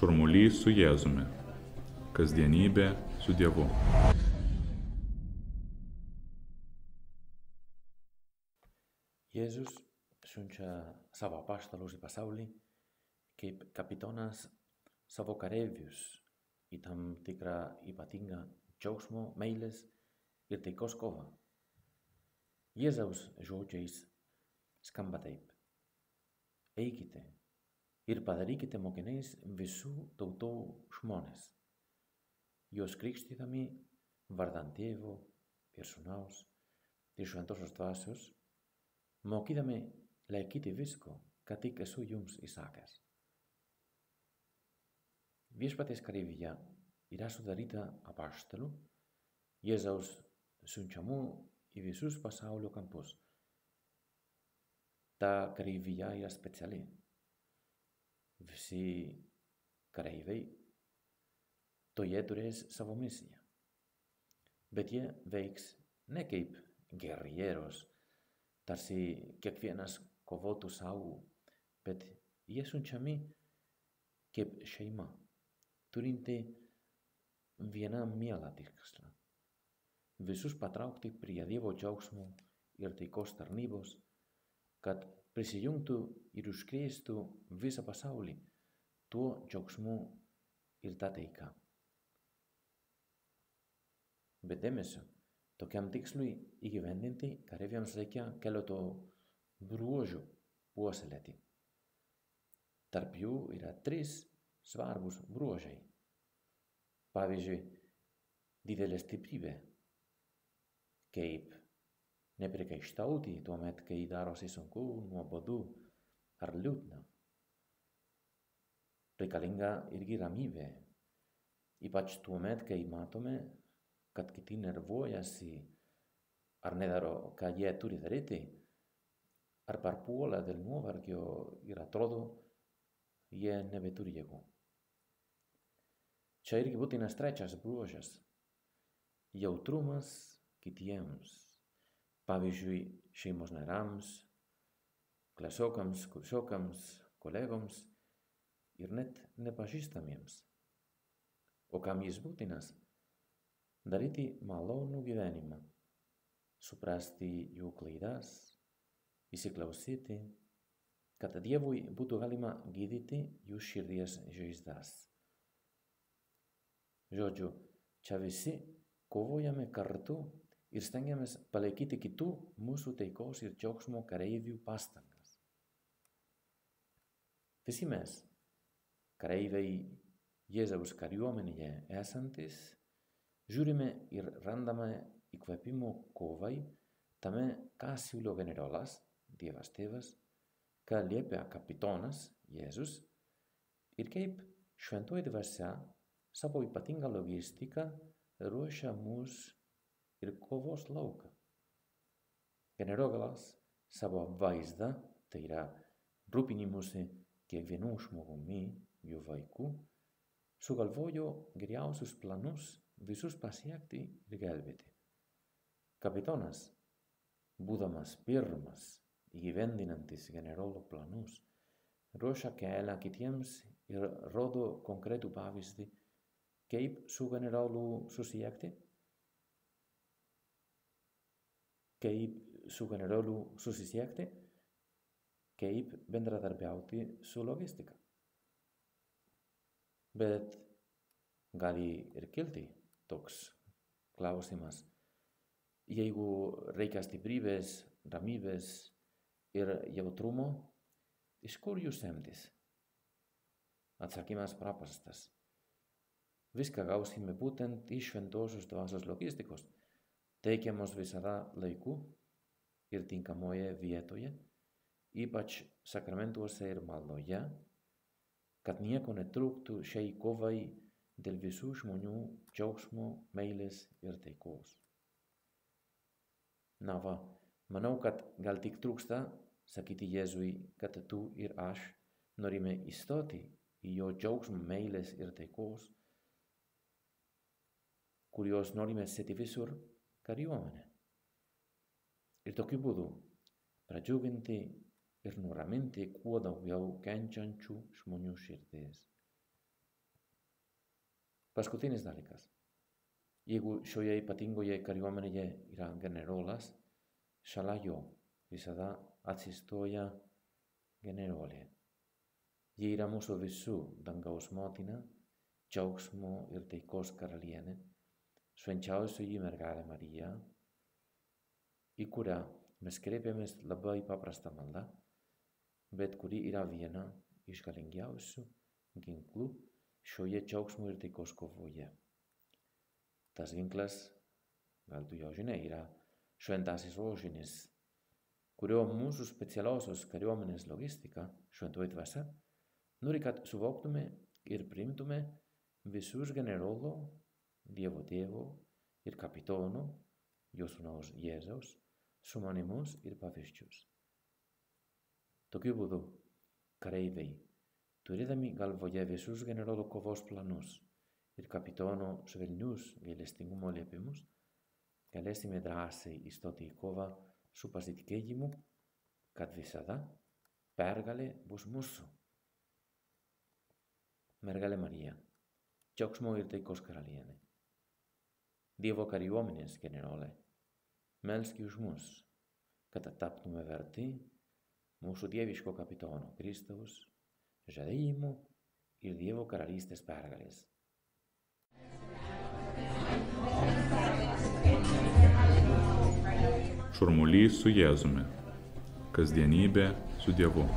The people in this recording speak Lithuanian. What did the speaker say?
Šurmulys su Jėzumi. Kasdienybė su Dievu. Jėzus siunčia savo apaštalus į pasaulį kaip kapitonas savo kareivius į tam tikrą ypatingą džiaugsmo, meilės ir taikos kovą. Jėzaus žodžiais skamba taip: eikite ir padarykite mokiniais visų tautų žmonės, juos krikštydami vardan Tėvo ir Sūnaus ir Šventosios Dvasios, mokydami laikyti visko, ką tik esu jums įsakęs. Viešpaties kareivija yra sudaryta apaštalų, Jėzaus siunčiamų į visus pasaulio kampus. Ta kareivija yra speciali. Visi kareiviai toje turės savo misiją. Bet jie veiks ne kaip gerjeros, tarsi kiekvienas kovotų savo, bet jie siunčiami kaip šeima, turinti vieną mielą tikslą: visus patraukti prie Dievo džiaugsmo ir taikos tarnybos, kad prisijungtų ir užkrėstų visą pasaulį tuo džiaugsmu ir ta taika. Bet dėmesio, tokiam tikslui įgyvendinti kareiviams reikia keleto bruožų puoselėti. Tarp jų yra 3 svarbus bruožai. Pavyzdžiui, didelė stiprybė, kaip nepriekaištauti tuomet, kai darosi sunku, nuobodu ar liūdna. Reikalinga irgi ramybė, ypač tuomet, kai matome, kad kiti nervuojasi ar nedaro, ką jie turi daryti, ar parpuola dėl nuovargio ir atrodo, jie nebeturi jėgų. Čia irgi būtinas 3 bruožas – jautrumas kitiems. Pavyzdžiui, šeimos nariams, klasiokams, kursiokams, kolegoms ir net nepažįstamiems. O kam jis būtinas? Daryti malonų gyvenimą, suprasti jų klaidas, įsiklausyti, kad Dievui būtų galima gydyti jų širdies žaizdas. Žodžiu, čia visi kovojame kartu ir stengiamės palaikyti kitų mūsų taikos ir džiaugsmo kareivių pastangas. Visi mes, kareiviai Jėzaus kariuomenėje esantis, žiūrime ir randame įkvėpimo kovai tame, ką siūlo generolas, Dievas Tėvas, ką liepia kapitonas Jėzus ir kaip šventoji dvasia savo ypatingą logistiką ruošia mus ir kovos lauką. Generolas savo vaizdą, tai yra rūpinimusi kiekvienu žmogumi, jų vaikų, sugalvojo geriausius planus visus pasiekti ir gelbėti. Kapitonas, būdamas pirmas įgyvendinantis generolo planus, ruošia kelią kitiems ir rodo konkretų pavyzdį, kaip su generolu susisiekti, kaip bendradarbiauti su logistika. Bet gali ir kilti toks klausimas: jeigu reikia stiprybės, ramybės ir jautrumo, iš kur jų semtis? Atsakymas paprastas: viską gausime būtent iš Šventosios Dvasios logistikos, teikiamos visada laiku ir tinkamoje vietoje, ypač sakramentuose ir maldoje, kad nieko netrūktų šiai kovai dėl visų žmonių džiaugsmo, meilės ir taikos. Na va, manau, kad gal tik trūksta sakyti Jėzui, kad tu ir aš norime įstoti į jo džiaugsmo, meilės ir taikos, kurios norime sėti visur kariuomenę. Ir tokiu būdu pradžiuginti ir nuraminti kuo daugiau kenčiančių žmonių širdis. Paskutinis dalykas. Jeigu šioje ypatingoje kariuomenėje yra generolas, šalia jo visada atsistoja generolė. Ji yra mūsų visų dangaus motina, džiaugsmo ir taikos karalienė, švenčiausioji mergelė Marija, į kurią mes kreipiamės labai paprastą maldą, bet kuri yra viena iš galingiausių ginklų šioje džiaugsmo ir taikos kovoje. Tas ginklas, gal tu jau žinai, yra šventasis rožinis, kurio mūsų specialiosios kariuomenės logistika, šventoji dvasia, nori, kad suvoktume ir priimtume visus generolo, Dievo tėvo ir kapitono, jo sūnaus Jėzaus, sumanimus ir pavyzdžius. Tokiu būdu, kareiviai, turėdami galvoje visus generolo kovos planus ir kapitono švelnius gailestingumo liepimus, galėsime drąsiai įstoti į kovą su pasitikėjimu, kad visada pergalė bus mūsų. Mergelė Marija, džiaugsmo ir taikos karalienė, Dievo kariuomenės generolė, melski už mus, kad taptume verti mūsų dieviško kapitono Kristaus žadėjimų ir Dievo karalystės pergalės. Šurmulys su Jėzumi. Kasdienybė su Dievu.